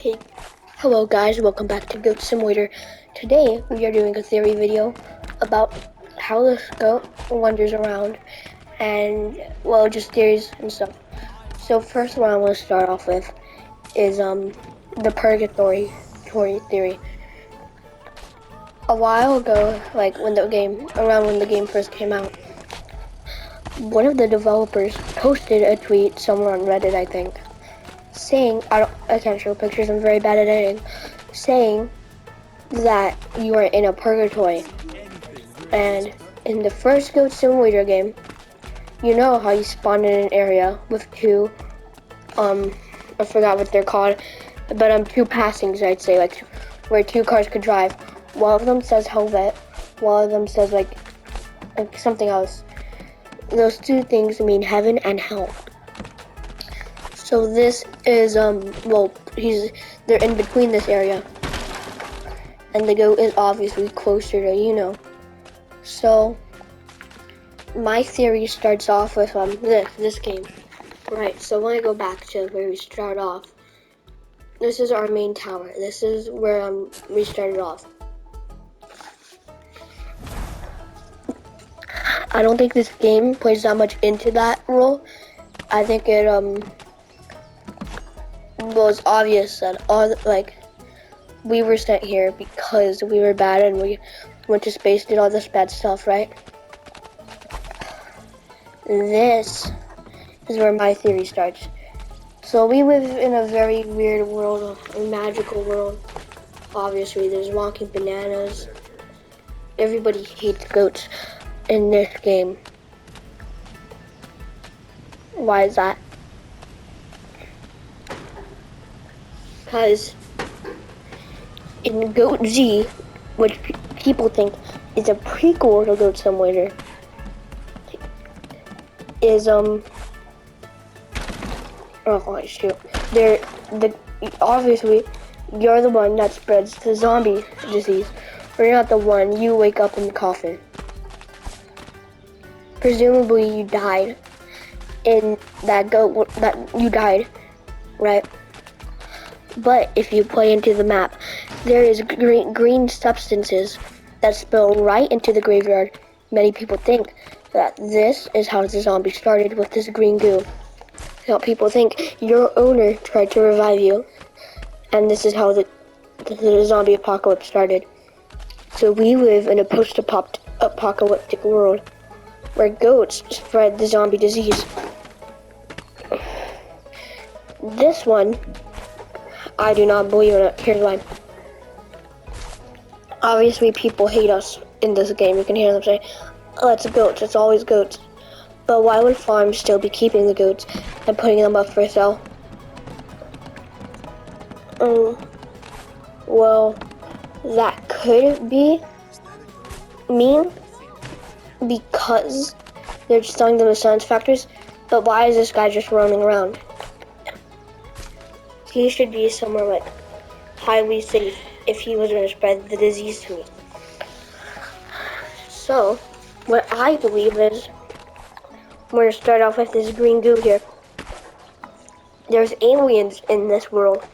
Hey, hello guys, welcome back to Goat Simulator. Today we are doing a theory video about how the goat wanders around and, well, just theories and stuff. So first one I want to start off with is the purgatory theory. A while ago, like when the game first came out, one of the developers posted a tweet somewhere on Reddit, I think, saying, I can't show pictures, I'm very bad at editing, saying that you are in a purgatory. And in the first Goat Simulator game, you know how you spawn in an area with two, I forgot what they're called, but two passings, I'd say, like where two cars could drive. One of them says Helvet, one of them says like something else. Those two things mean heaven and hell. So this is they're in between this area, and the goat is obviously closer to So my theory starts off with this game, right? So when I go back to where we start off, this is our main tower. This is where we started off. I don't think this game plays that much into that role. I think it was obvious that we were sent here because we were bad and we went to space, did all this bad stuff, right? This is where my theory starts. So we live in a very weird world, a magical world. Obviously, there's walking bananas. Everybody hates goats in this game. Why is that? Because in Goat Z, which people think is a prequel to Goat Simulator, is obviously you're the one that spreads the zombie disease, or you're not the one. You wake up in the coffin. Presumably you died in that goat, that you died, right? But if you play into the map, there is green substances that spill right into the graveyard. Many people think that this is how the zombie started, with this green goo. Now people think your owner tried to revive you, and this is how the zombie apocalypse started. So we live in a post-apocalyptic world where goats spread the zombie disease. This one, I do not believe in it. Here's why. Obviously, people hate us in this game. You can hear them say, "Oh, it's goats. It's always goats." But why would farms still be keeping the goats and putting them up for sale? Well, that could be mean because they're selling them to science factories. But why is this guy just roaming around? He should be somewhere like highly safe if he was going to spread the disease to me. So, what I believe is, we're going to start off with this green goo here. There's aliens in this world.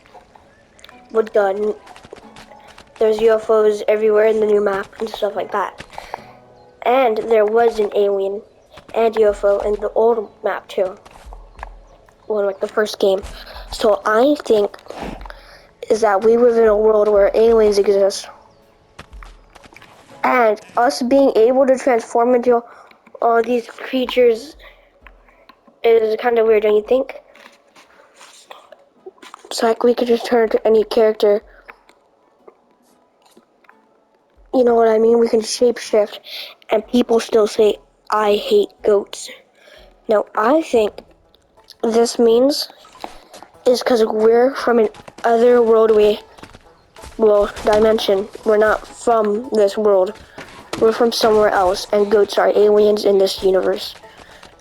There's UFOs everywhere in the new map and stuff like that. And there was an alien and UFO in the old map too. Well, like the first game. So I think is that we live in a world where aliens exist. And us being able to transform into all these creatures is kind of weird, don't you think? It's like we could just turn to any character. You know what I mean? We can shapeshift, and people still say, "I hate goats." Now, I think this means is because we're from an otherworldly, dimension. We're not from this world. We're from somewhere else, and goats are aliens in this universe.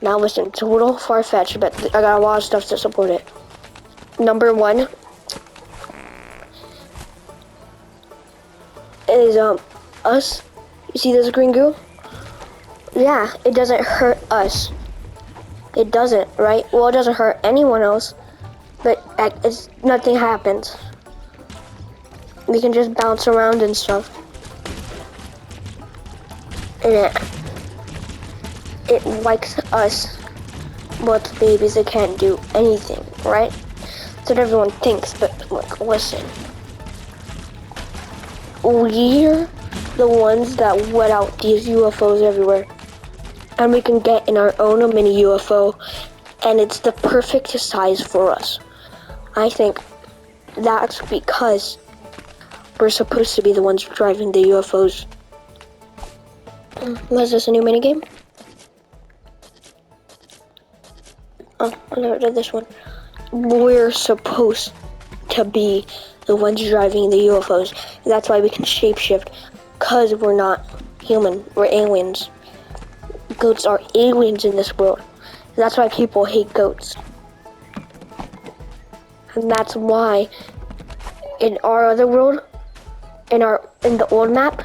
Now listen, it's a little far-fetched, but I got a lot of stuff to support it. Number one is us. You see this green goo? Yeah, it doesn't hurt us. It doesn't, right? Well, it doesn't hurt anyone else, but nothing happens. We can just bounce around and stuff. And it likes us, but babies, it can't do anything, right? That's what everyone thinks, but like, listen. We're the ones that let out these UFOs everywhere. And we can get in our own mini UFO, and it's the perfect size for us. I think that's because we're supposed to be the ones driving the UFOs. Was this a new minigame? Oh, I never did this one. We're supposed to be the ones driving the UFOs. That's why we can shapeshift, because we're not human, we're aliens. Goats are aliens in this world. That's why people hate goats. And that's why in our other world, in the old map,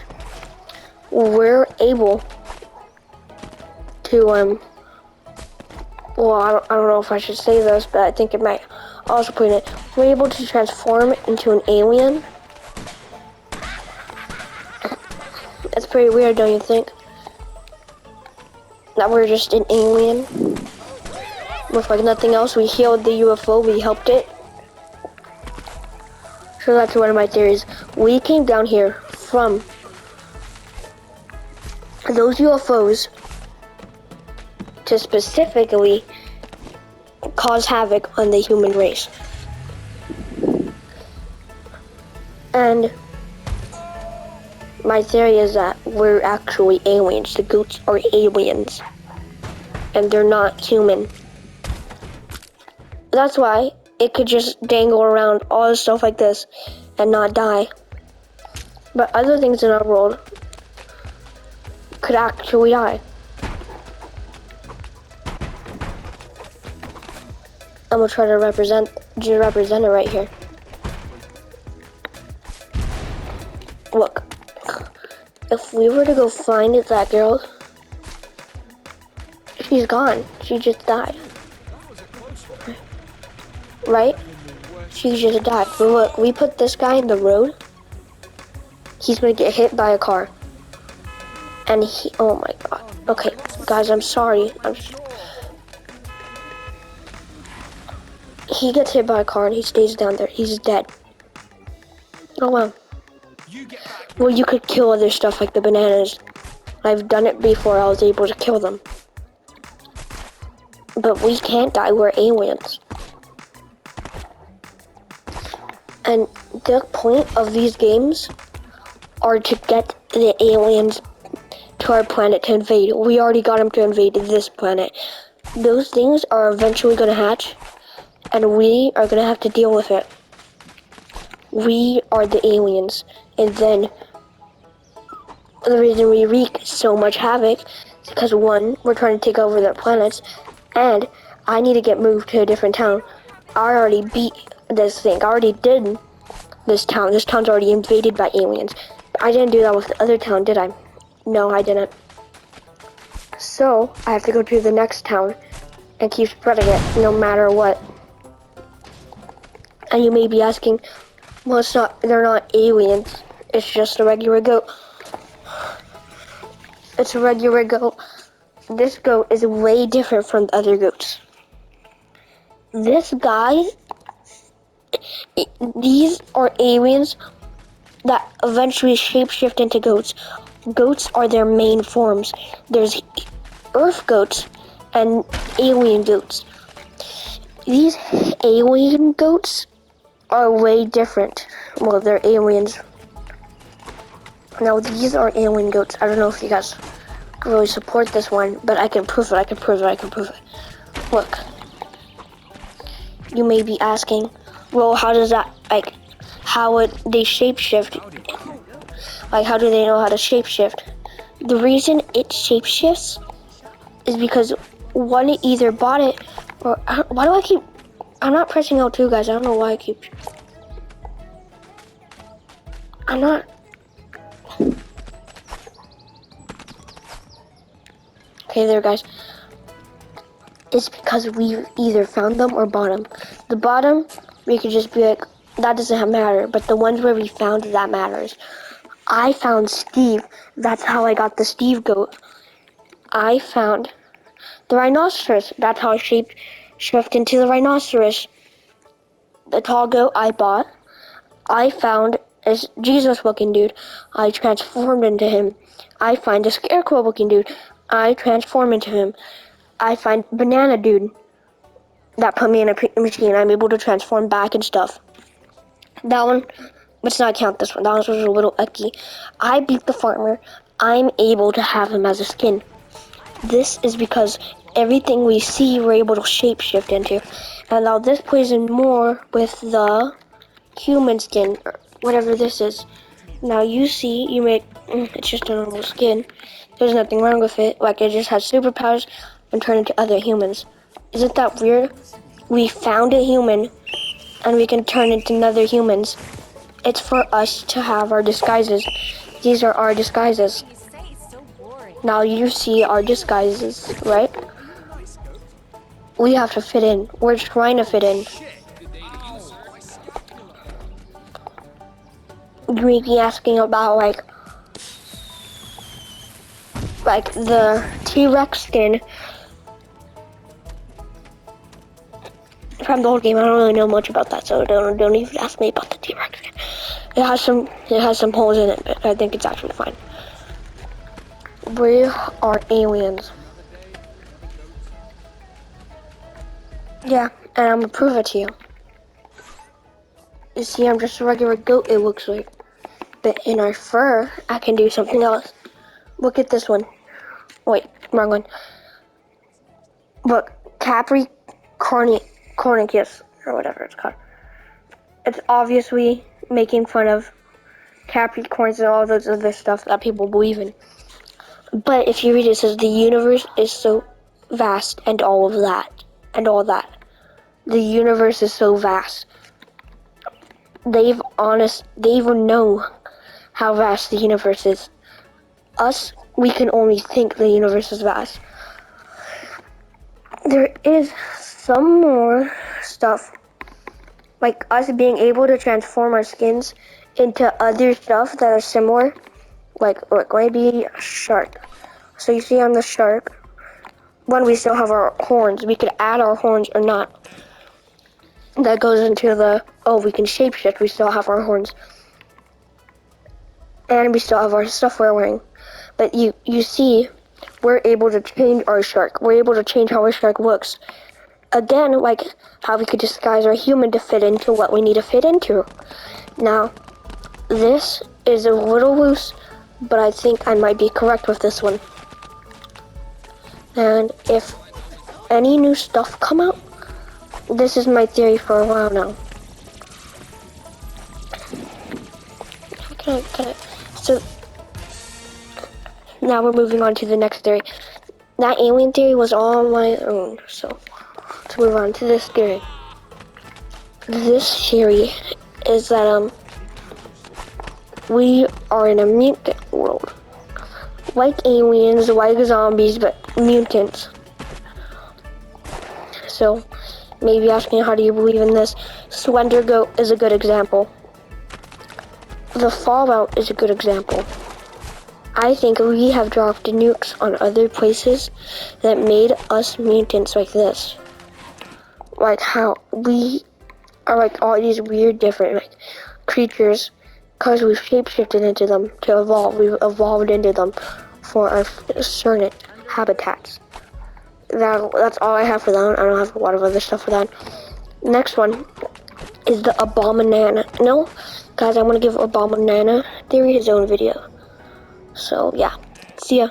we're able to well, I don't know if I should say this, but I think it might also put it. We're able to transform into an alien. That's pretty weird, don't you think? That we're just an alien with like nothing else. We healed the UFO, we helped it. So that's one of my theories. We came down here from those UFOs to specifically cause havoc on the human race. And my theory is that we're actually aliens. The goats are aliens. And they're not human. That's why it could just dangle around all this stuff like this and not die. But other things in our world could actually die. I'm gonna try to represent it right here. Look, if we were to go find that girl, she's gone. She just died. Right? She just died. But look, we put this guy in the road. He's gonna get hit by a car. And oh my god. Okay, guys, I'm sorry. He gets hit by a car and he stays down there. He's dead. Oh wow. Well, you could kill other stuff like the bananas. I've done it before. I was able to kill them. But we can't die. We're aliens. And the point of these games are to get the aliens to our planet to invade. We already got them to invade this planet. Those things are eventually going to hatch, and we are going to have to deal with it. We are the aliens, and then the reason we wreak so much havoc is because, one, we're trying to take over their planets, and I need to get moved to a different town. I already beat this thing. I already did this town. This town's already invaded by aliens. I didn't do that with the other town, did I? No, I didn't. So, I have to go to the next town and keep spreading it no matter what. And you may be asking, well, they're not aliens. It's just a regular goat. It's a regular goat. This goat is way different from the other goats. This guy, these are aliens that eventually shapeshift into goats. Goats are their main forms. There's Earth goats and alien goats. These alien goats are way different. Well, they're aliens. Now, these are alien goats. I don't know if you guys really support this one, but I can prove it. Look. You may be asking, well, how does that, how would they shapeshift? How do they know how to shapeshift? The reason it shapeshifts is because one, it either bought it, or, why do I keep, I'm not pressing L2, guys, I don't know why I keep, I'm not, okay, there, guys. It's because we either found them or bought them. The bottom, we could just be like, that doesn't matter, but the ones where we found that matters. I found Steve. That's how I got the Steve goat. I found the rhinoceros. That's how I shift into the rhinoceros. The tall goat I bought. I found a Jesus looking dude. I transformed into him. I find a scarecrow looking dude. I transform into him. I find banana dude. That put me in a machine. I'm able to transform back and stuff. That one, let's not count this one. That one was a little icky. I beat the farmer. I'm able to have him as a skin. This is because everything we see we're able to shapeshift into. And now this plays in more with the human skin, or whatever this is. Now you see, it's just a normal skin. There's nothing wrong with it. Like, it just has superpowers and turn into other humans. Isn't that weird? We found a human and we can turn into other humans. It's for us to have our disguises. These are our disguises. Now you see our disguises, right? We have to fit in. We're trying to fit in. You may be asking about like the T-Rex skin from the old game. I don't really know much about that, so don't even ask me about the T-Rex skin. It has some holes in it, but I think it's actually fine. We are aliens. Yeah, and I'm gonna prove it to you. You see, I'm just a regular goat, it looks like. But in our fur, I can do something else. Look at this one. Wait, wrong one. Look, Capricornicus, or whatever it's called. It's obviously making fun of Capricorns and all those other stuff that people believe in. But if you read it, it says the universe is so vast and all of that. And all that. The universe is so vast. They even know how vast the universe is. Us, we can only think the universe is vast. There is some more stuff, like us being able to transform our skins into other stuff that are similar, like maybe a shark. So you see on the shark, when we still have our horns, we could add our horns or not. That goes into the, we can shapeshift, we still have our horns. And we still have our stuff we're wearing. But you see, we're able to change our shark. We're able to change how our shark looks. Again, like how we could disguise our human to fit into what we need to fit into. Now, this is a little loose, but I think I might be correct with this one. And if any new stuff come out, this is my theory for a while now. So, now we're moving on to the next theory. That alien theory was all on my own, so let's move on to this theory. This theory is that we are in a mutant world. Like aliens, like zombies, but mutants. So, maybe asking how do you believe in this? Slender Goat is a good example. The Fallout is a good example. I think we have dropped nukes on other places that made us mutants like this. Like how we are like all these weird different like creatures because we've shapeshifted into them to evolve. We've evolved into them for our certain habitats. That's all I have for that one. I don't have a lot of other stuff for that. Next one is the Abominana. No, guys, I'm gonna give Abominana theory his own video. So yeah, see ya.